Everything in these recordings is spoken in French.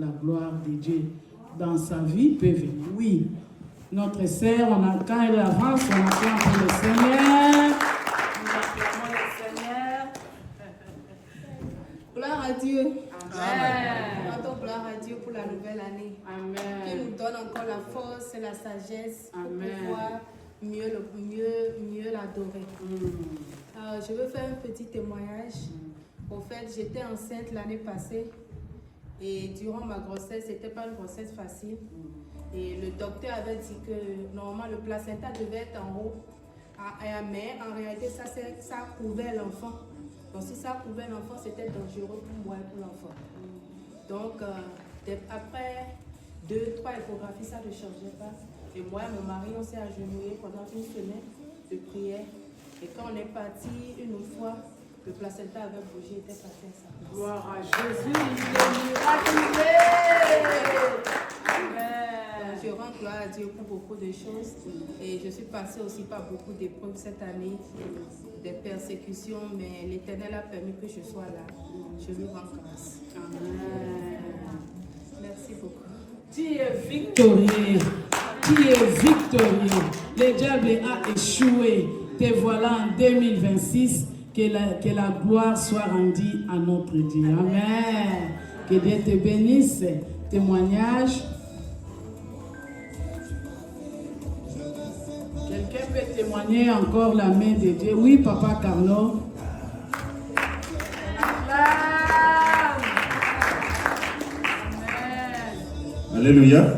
La gloire de Dieu dans sa vie peut venir. Oui, notre sœur, quand elle avance, on acclame pour le Seigneur. Nous acclamons le Seigneur. Gloire à Dieu. Amen. Rendons gloire à Dieu pour la nouvelle année. Amen. Qui nous donne encore la force et la sagesse pour Amen. pouvoir mieux l'adorer. Je veux faire un petit témoignage. En fait, j'étais enceinte l'année passée et durant ma grossesse, ce n'était pas une grossesse facile. Et le docteur avait dit que normalement le placenta devait être en haut. Mais en réalité, ça couvrait l'enfant. Donc si ça couvrait l'enfant, c'était dangereux pour moi et pour l'enfant. Donc après 2-3 échographies, ça ne changeait pas. Et moi et mon mari, on s'est agenouillés pendant une semaine de prière. Et quand on est parti une fois, le placenta avait bougé, était passé à sa place. Gloire à Jésus, il est miraculé. Amen. Je rends gloire à Dieu pour beaucoup de choses. Et je suis passée aussi par beaucoup d'épreuves cette année, des persécutions, mais l'Éternel a permis que je sois là. Je lui rends grâce. Amen. Merci beaucoup. Tu es victorieux. Tu es victorieux. Le diable a échoué. Te voilà en 2026. Que la gloire soit rendue à notre Dieu. Amen. Que Dieu te bénisse. Témoignage. Quelqu'un peut témoigner encore la main de Dieu? Oui, Papa Carlo. Alléluia. Amen.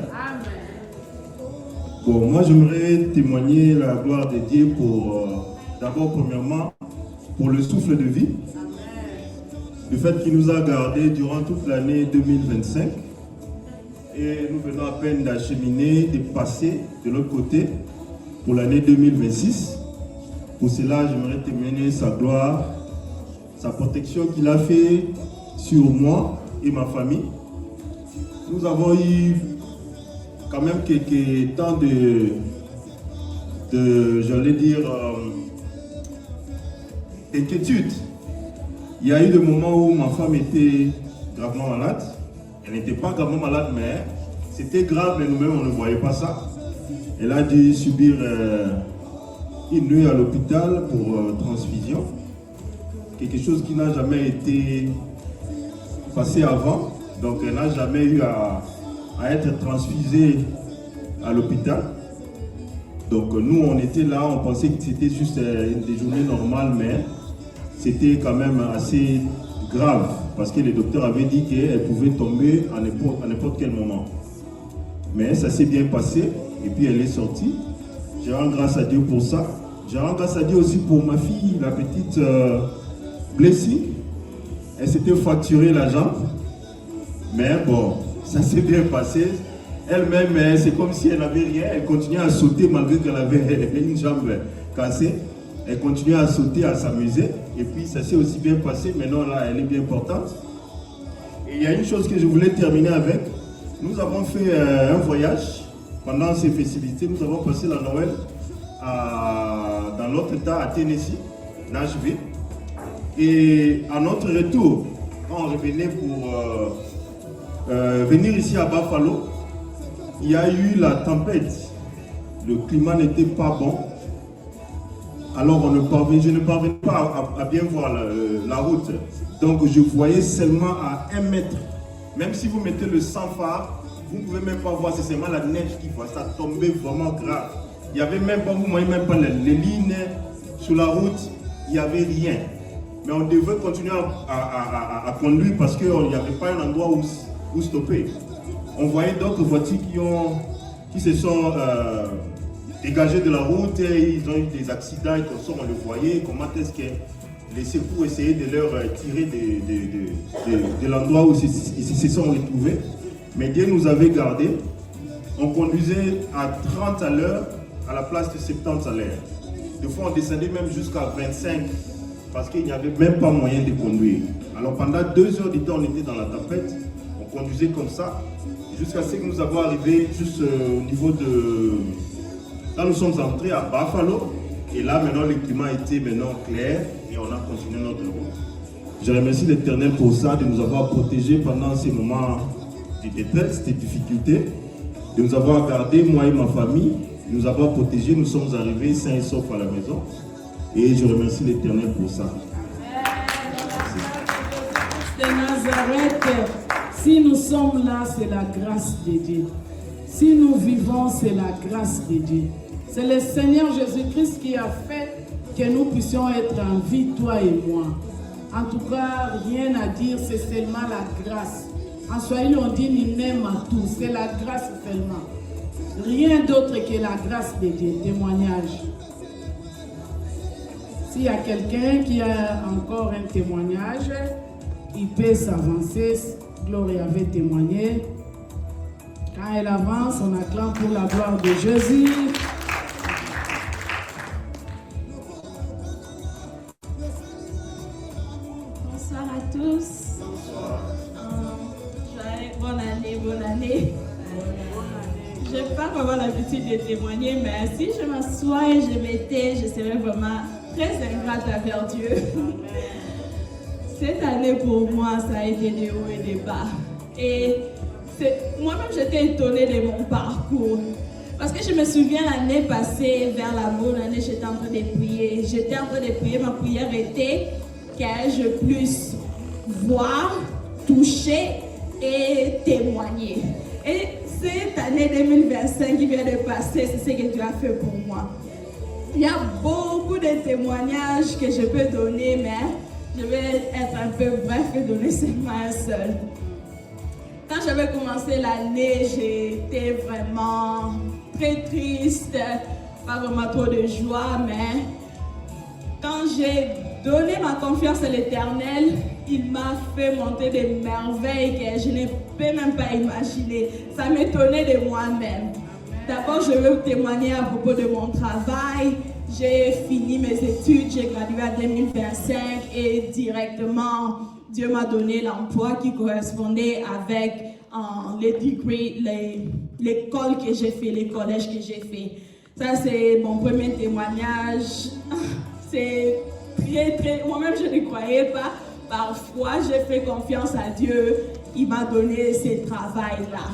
Bon, moi j'aimerais témoigner la gloire de Dieu pour, d'abord premièrement, pour le souffle de vie. Amen. Le fait qu'il nous a gardés durant toute l'année 2025. Et nous venons à peine d'acheminer, de passer de l'autre côté pour l'année 2026. Pour cela, j'aimerais témoigner sa gloire, sa protection qu'il a fait sur moi et ma famille. Nous avons eu quand même quelques temps j'allais dire, d'inquiétude. Il y a eu des moments où ma femme était gravement malade. Elle n'était pas gravement malade, mais c'était grave, mais nous-mêmes, on ne voyait pas ça. Elle a dû subir une nuit à l'hôpital pour transfusion. Quelque chose qui n'a jamais été passé avant. Donc, elle n'a jamais eu à être transfusée à l'hôpital. Donc, nous, on était là, on pensait que c'était juste des journées normales, mais c'était quand même assez grave. Parce que le docteur avait dit qu'elle pouvait tomber à n'importe quel moment. Mais ça s'est bien passé et puis elle est sortie. Je rends grâce à Dieu pour ça. Je rends grâce à Dieu aussi pour ma fille, la petite Blessing. Elle s'était fracturée la jambe. Mais bon, ça s'est bien passé. Elle-même, c'est comme si elle n'avait rien. Elle continuait à sauter malgré qu'elle avait une jambe cassée. Elle continuait à sauter, à s'amuser. Et puis ça s'est aussi bien passé. Maintenant, là, elle est bien portante. Et il y a une chose que je voulais terminer avec. Nous avons fait un voyage pendant ces festivités. Nous avons passé la Noël dans notre état à Tennessee, Nashville. Et à notre retour, quand on revenait pour venir ici à Buffalo, il y a eu la tempête. Le climat n'était pas bon. Alors je ne parvenais pas à bien voir la route. Donc je voyais seulement à 1 mètre. Même si vous mettez le sans phare, vous ne pouvez même pas voir, c'est seulement la neige qui voit. Ça tombait vraiment grave. Il n'y avait même pas, vous ne voyez même pas les lignes sur la route, il n'y avait rien. Mais on devait continuer à conduire parce qu'il n'y avait pas un endroit où stopper. On voyait d'autres voitures qui se sont dégagées de la route et ils ont eu des accidents et comme ça on le voyait. Comment est-ce que les secours essayaient de leur tirer de l'endroit où ils se sont retrouvés. Mais Dieu nous avait gardés. On conduisait à 30 à l'heure à la place de 70 à l'heure. Des fois on descendait même jusqu'à 25 parce qu'il n'y avait même pas moyen de conduire. Alors pendant 2 heures du temps on était dans la tempête. On conduisait comme ça jusqu'à ce que nous avons arrivé juste au niveau de... Là nous sommes entrés à Buffalo et là maintenant le climat était maintenant clair et on a continué notre route. Je remercie l'Éternel pour ça, de nous avoir protégés pendant ces moments des tests, des difficultés, de nous avoir gardés, moi et ma famille, de nous avoir protégés. Nous sommes arrivés sains et saufs à la maison. Et je remercie l'Éternel pour ça. De Nazareth, si nous sommes là, c'est la grâce de Dieu. Si nous vivons, c'est la grâce de Dieu. C'est le Seigneur Jésus-Christ qui a fait que nous puissions être en vie, toi et moi. En tout cas, rien à dire, c'est seulement la grâce. En Swahili, on dit n'aime à tout, c'est la grâce seulement. Rien d'autre que la grâce de Dieu. Témoignage. S'il y a quelqu'un qui a encore un témoignage, il peut s'avancer. Gloria avait témoigné. Quand elle avance, on acclame pour la gloire de Jésus. Bonsoir à tous. Bonne année, bonne année. Je n'ai pas vraiment l'habitude de témoigner, mais si je m'assois et je m'étais, je serais vraiment très ingrate envers Dieu. Cette année pour moi, ça a été des hauts et des bas. Et moi-même, j'étais étonnée de mon parcours. Parce que je me souviens l'année passée, vers la bonne année, j'étais en train de prier. J'étais en train de prier, ma prière était que je puisse voir, toucher et témoigner. Et cette année 2025 qui vient de passer, c'est ce que Dieu a fait pour moi. Il y a beaucoup de témoignages que je peux donner, mais je vais être un peu bref et donner seulement un seul. Quand j'avais commencé l'année, j'étais vraiment très triste, pas vraiment trop de joie, mais quand j'ai donné ma confiance à l'Éternel, il m'a fait monter des merveilles que je ne peux même pas imaginer. Ça m'étonnait de moi-même. D'abord, je veux témoigner à propos de mon travail. J'ai fini mes études, j'ai gradué en 2025 et directement, Dieu m'a donné l'emploi qui correspondait avec les degrés, l'école que j'ai fait, les collèges que j'ai fait. Ça, c'est mon premier témoignage. C'est très, moi-même, je ne croyais pas. Parfois, j'ai fait confiance à Dieu. Il m'a donné ce travail-là.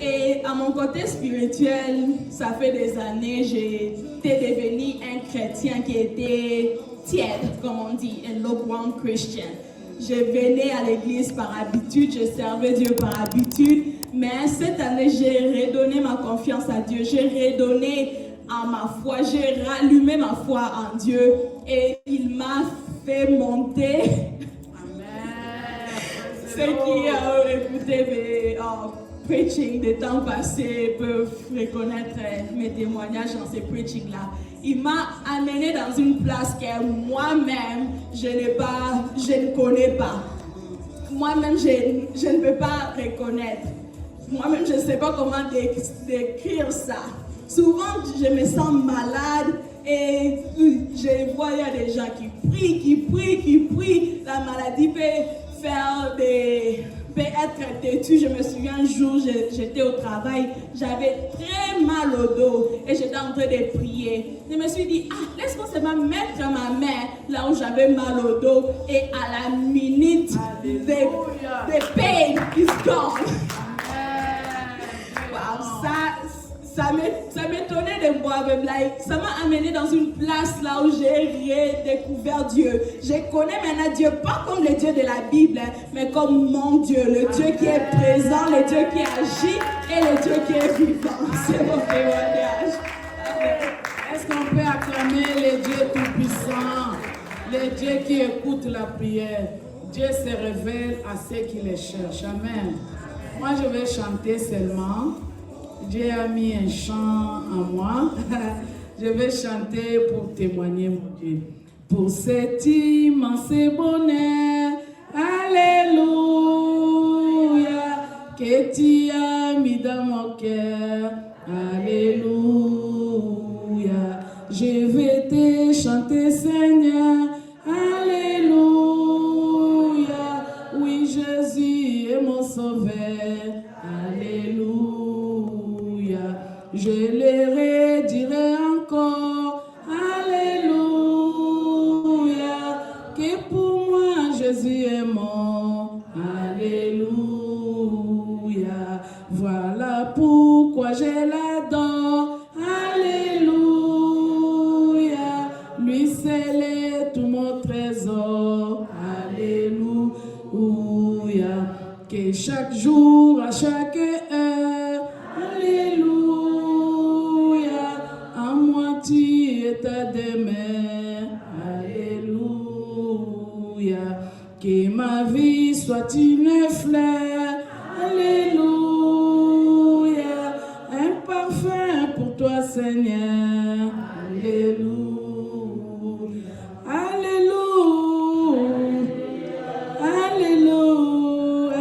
Et à mon côté spirituel, ça fait des années, j'étais devenu un chrétien qui était tiède, comme on dit, un lukewarm Christian. Je venais à l'église par habitude, je servais Dieu par habitude, mais cette année, j'ai redonné ma confiance à Dieu, j'ai redonné à ma foi, j'ai rallumé ma foi en Dieu et il m'a fait monter. Amen. Ceux qui ont écouté mes preaching des temps passés peuvent reconnaître mes témoignages dans ces preachings-là. Il m'a amené dans une place que moi-même, je ne connais pas. Moi-même, je ne peux pas reconnaître. Moi-même, je ne sais pas comment décrire ça. Souvent, je me sens malade et je vois il y a des gens qui prient. La maladie peut être têtu. Je me souviens un jour, j'étais au travail, j'avais très mal au dos et j'étais en train de prier. Je me suis dit, laisse-moi seulement mettre ma main là où j'avais mal au dos et à la minute, the pain is gone. Wow, ça m'étonnait de moi-même. Ça m'a amené dans une place là où j'ai redécouvert Dieu. Je connais maintenant Dieu, pas comme le Dieu de la Bible, mais comme mon Dieu, le Dieu qui est présent, le Dieu qui agit et le Dieu qui est vivant. C'est mon témoignage. Est-ce qu'on peut acclamer le Dieu Tout-Puissant, le Dieu qui écoute la prière? Dieu se révèle à ceux qui le cherchent. Amen. Moi, je vais chanter seulement. Dieu a mis un chant en moi. Je vais chanter pour témoigner, mon Dieu. Pour cet immense bonheur, alléluia, que tu as mis dans mon cœur, alléluia. Je vais te chanter, Seigneur, alléluia. Oui, Jésus est mon sauveur, alléluia. Je le redirai encore, alléluia, que pour moi Jésus est mort, alléluia. Voilà pourquoi je l'adore. Alléluia. Lui seul est tout mon trésor. Alléluia. Que chaque jour, à chaque heure, alléluia, à moi tu es ta demeure, alléluia, que ma vie soit une fleur, alléluia, un parfum pour toi Seigneur, alléluia, alléluia, alléluia,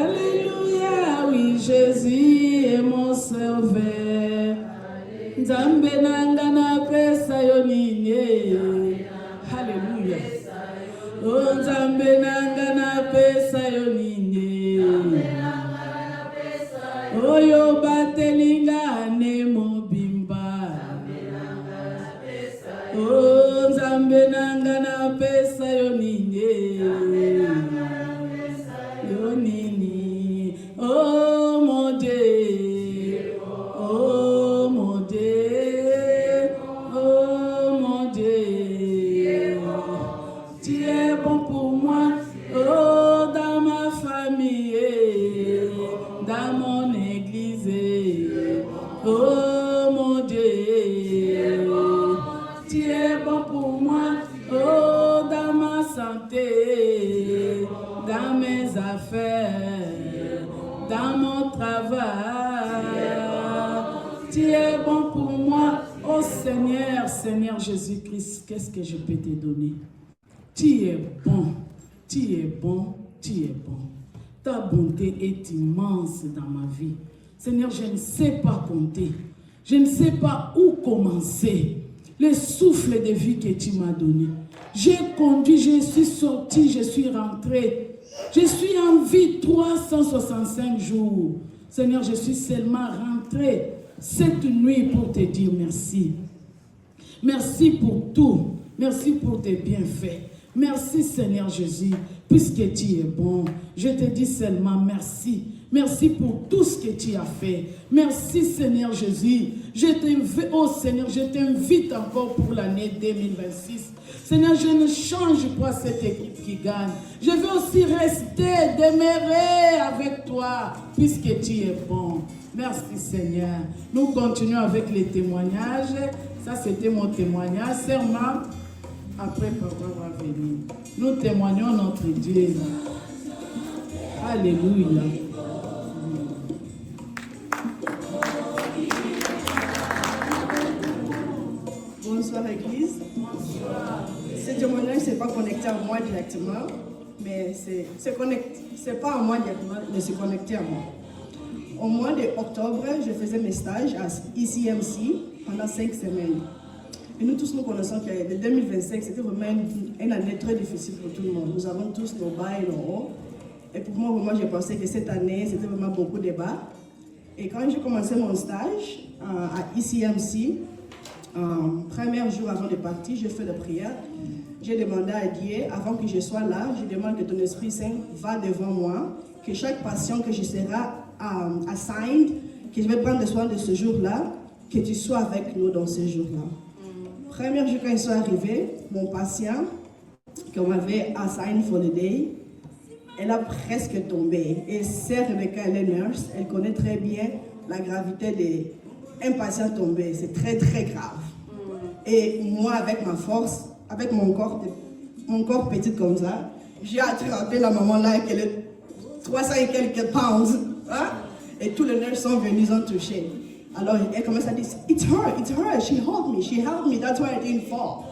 alléluia, oui Jésus est mon sauveur. Nzambe nanga na pesa yo nini. Alléluia. Oh Nzambe nanga na pesa yo nini. Oh yo batelinga ne mobimba. Oh Nzambe nanga na pesa yo nini. Yo nini. Oh mon Dieu. Oh mon Dieu. Oh mon Dieu. Tu es bon pour moi. Oh dans ma famille. Dans mon église. Oh mon Dieu. Tu es bon pour moi. Oh dans ma santé. Dans mes affaires. Dans mon travail. Tu es bon pour moi. Oh Seigneur, Seigneur Jésus-Christ, qu'est-ce que je peux te donner? Tu es bon, tu es bon, tu es bon. Ta bonté est immense dans ma vie. Seigneur, je ne sais pas compter. Je ne sais pas où commencer. Le souffle de vie que tu m'as donné. J'ai conduit, je suis sorti, je suis rentré. Je suis en vie 365 jours. Seigneur, je suis seulement rentré cette nuit pour te dire merci. Merci pour tout. Merci pour tes bienfaits. Merci Seigneur Jésus, puisque tu es bon. Je te dis seulement merci. Merci pour tout ce que tu as fait. Merci Seigneur Jésus. Oh Seigneur, je t'invite encore pour l'année 2026. Seigneur, je ne change pas cette équipe qui gagne. Je veux aussi rester, demeurer avec toi, puisque tu es bon. Merci Seigneur. Nous continuons avec les témoignages. Ça, c'était mon témoignage. Seulement, après, papa va venir. Nous témoignons notre Dieu. Alléluia. Bonsoir Église. Ce témoignage, ce n'est pas connecté à moi directement, mais c'est pas à moi directement, mais c'est connecté à moi. Au mois d'octobre, je faisais mes stages à ICMC pendant 5 semaines. Et nous tous, nous connaissons que 2025, c'était vraiment une année très difficile pour tout le monde. Nous avons tous nos bas et nos hauts. Et pour moi, vraiment, j'ai pensé que cette année, c'était vraiment beaucoup de bas. Et quand j'ai commencé mon stage à ICMC, premier jour avant de partir, j'ai fait la prière. J'ai demandé à Dieu, avant que je sois là, je demande que ton Esprit Saint va devant moi, que chaque patient que je serai assigned, que je vais prendre soin de ce jour-là, que tu sois avec nous dans ce jour-là. Premier jour quand ils sont arrivés, mon patient, qu'on m'avait assigned for the day, elle a presque tombé. Et Sœur Rebecca, elle est nurse, elle connaît très bien la gravité d'un patient tombé. C'est très très grave. Et moi, avec ma force, avec mon corps petit comme ça, j'ai attrapé la maman là, qu'elle est 300 et quelques pounds. Hein? Et tous les nurses sont venus, ils ont touché. Alors elle commence à dire, it's her, she held me, that's why I didn't fall.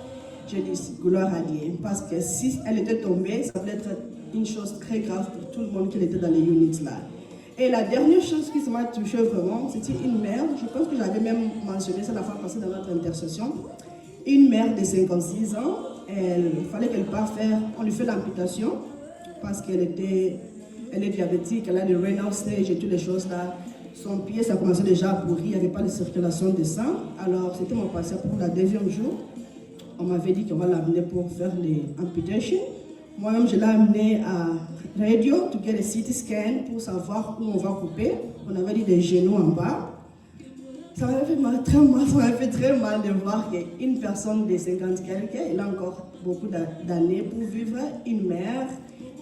Je dis, gloire à Dieu, parce que si elle était tombée, ça pourrait être une chose très grave pour tout le monde qui était dans les units là. Et la dernière chose qui m'a touché vraiment, c'était une mère, je pense que j'avais même mentionné ça la fois passée dans notre intercession, une mère de 56 ans, il fallait qu'elle parte faire, on lui fait l'amputation, parce qu'elle est diabétique, elle a le renal stage et toutes les choses là. Son pied, ça commençait déjà à pourrir, il n'y avait pas de circulation de sang. Alors, c'était mon patient pour le deuxième jour. On m'avait dit qu'on va l'amener pour faire les amputations. Moi-même, je l'ai amené radio to get a CT scan pour savoir où on va couper. On avait dit des genoux en bas. Ça m'avait fait mal, très mal, ça m'avait fait très mal de voir qu'une personne de 50 quelques, elle a encore beaucoup d'années pour vivre, une mère.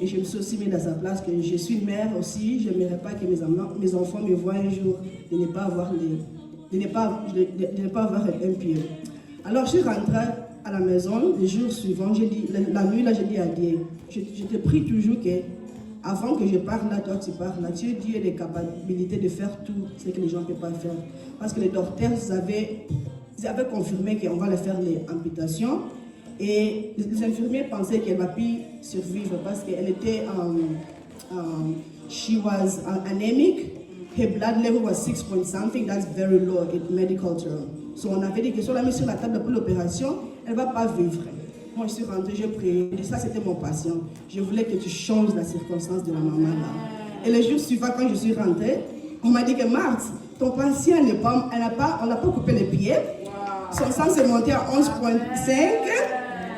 Et je me suis aussi mis dans sa place que je suis mère aussi. Je n'aimerais pas que mes enfants me voient un jour de ne pas avoir, de ne pas avoir un pied. Alors je suis rentrée à la maison le jour suivant. J'ai dit, la nuit là, j'ai dit à Dieu, je te prie toujours que avant que je parle là, toi tu parles là. Dieu a les capacités de faire tout ce que les gens ne peuvent pas faire. Parce que les docteurs avaient confirmé qu'on va leur faire les amputations. Et les infirmiers pensaient qu'elle va pu survivre parce qu'elle était she was anemic. Her blood level was 6 point something. That's very low in medical term. So on avait dit que si on l'a mis sur la table pour l'opération, elle ne va pas vivre. Moi je suis rentrée, j'ai prié. Ça c'était mon patient. Je voulais que tu changes la circonstance de la maman là. Et le jour suivant quand je suis rentrée, on m'a dit que Marthe, ton patient on n'a pas coupé les pieds. Son sang s'est monté à 11,5.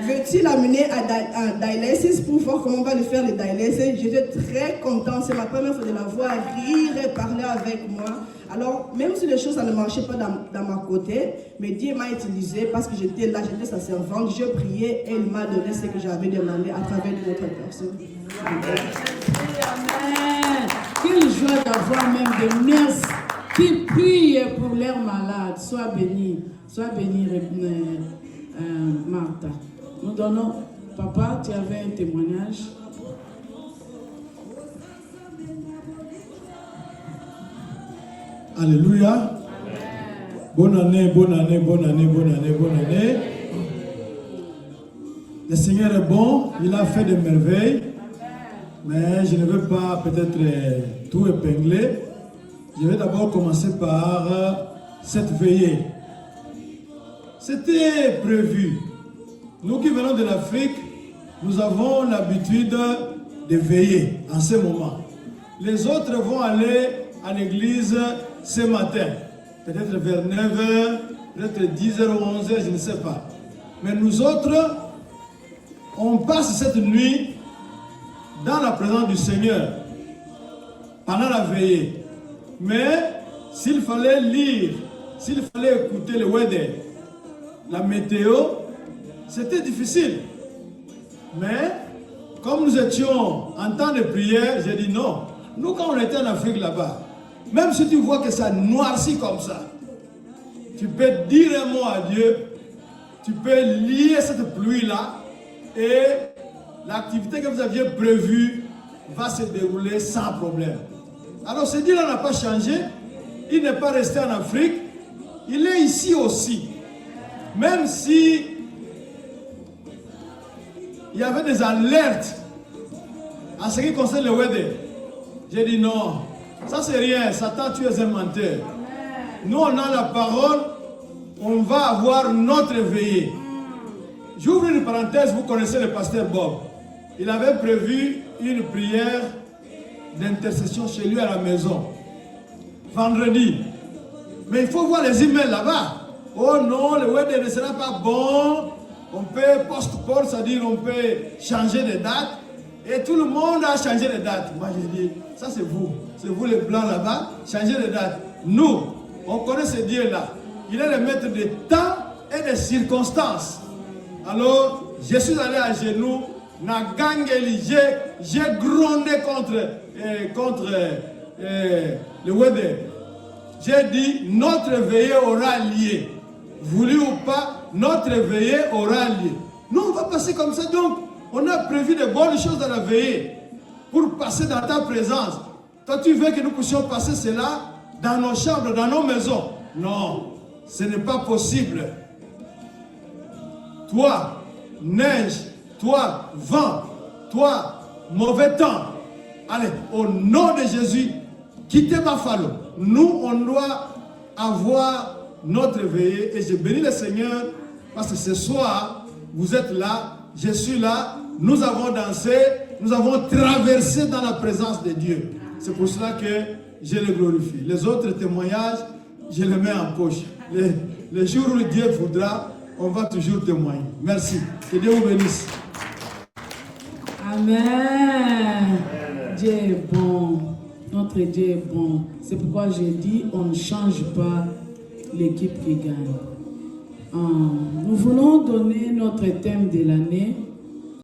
Veux-tu l'amener à dialysis pour voir comment on va lui faire le dialysis? J'étais très contente. C'est ma première fois de la voir rire et parler avec moi. Alors, même si les choses ça ne marchaient pas dans ma côté, mais Dieu m'a utilisé parce que j'étais là, j'étais sa servante. Je priais et il m'a donné ce que j'avais demandé à travers de notre personne. Amen. Quelle joie d'avoir même des mères qui prient pour leurs malades. Sois bénie, Martha. Nous donnons, papa, tu avais un témoignage. Alléluia. Bonne année, bonne année, bonne année, bonne année, bonne année. Le Seigneur est bon, il a fait des merveilles. Mais je ne veux pas peut-être tout épingler. Je vais d'abord commencer par cette veillée. C'était prévu. Nous qui venons de l'Afrique, nous avons l'habitude de veiller en ce moment. Les autres vont aller à l'église ce matin, peut-être vers 9h, peut-être 10h ou 11h, je ne sais pas. Mais nous autres, on passe cette nuit dans la présence du Seigneur, pendant la veillée. Mais s'il fallait lire, s'il fallait écouter le weather, la météo, c'était difficile. Mais comme nous étions en temps de prière, j'ai dit non. Nous, quand on était en Afrique là-bas, même si tu vois que ça noircit comme ça, tu peux dire un mot à Dieu, tu peux lier cette pluie-là et l'activité que vous aviez prévue va se dérouler sans problème. Alors ce Dieu-là n'a pas changé, il n'est pas resté en Afrique, il est ici aussi. Même si il y avait des alertes en ce qui concerne le weather, j'ai dit non, ça c'est rien, Satan tu es un menteur. Nous on a la parole, on va avoir notre veillée. J'ouvre une parenthèse, vous connaissez le pasteur Bob. Il avait prévu une prière d'intercession chez lui à la maison, vendredi. Mais il faut voir les emails là-bas. Oh non, le weather ne sera pas bon. On peut postpone, c'est-à-dire on peut changer de date. Et tout le monde a changé de date. Moi j'ai dit, ça c'est vous les blancs là-bas, changez de date. Nous, on connaît ce Dieu-là. Il est le maître des temps et des circonstances. Alors, je suis allé à genoux, j'ai grondé contre le weather. J'ai dit, notre veillée aura lieu. Voulu ou pas, notre veillée aura lieu. Nous, on va passer comme ça. Donc, on a prévu de bonnes choses dans la veillée pour passer dans ta présence. Toi, tu veux que nous puissions passer cela dans nos chambres, dans nos maisons. Non, ce n'est pas possible. Toi, neige, toi, vent, toi, mauvais temps. Allez, au nom de Jésus, quittez Buffalo. Nous, on doit avoir notre veillée. Et je bénis le Seigneur parce que ce soir, vous êtes là, je suis là, nous avons dansé, nous avons traversé dans la présence de Dieu. C'est pour cela que je le glorifie. Les autres témoignages, je les mets en poche. Les jours où Dieu voudra, on va toujours témoigner. Merci. Que Dieu vous bénisse. Amen. Dieu est bon. Notre Dieu est bon. C'est pourquoi j'ai dit, on ne change pas l'équipe qui gagne. Nous voulons donner notre thème de l'année.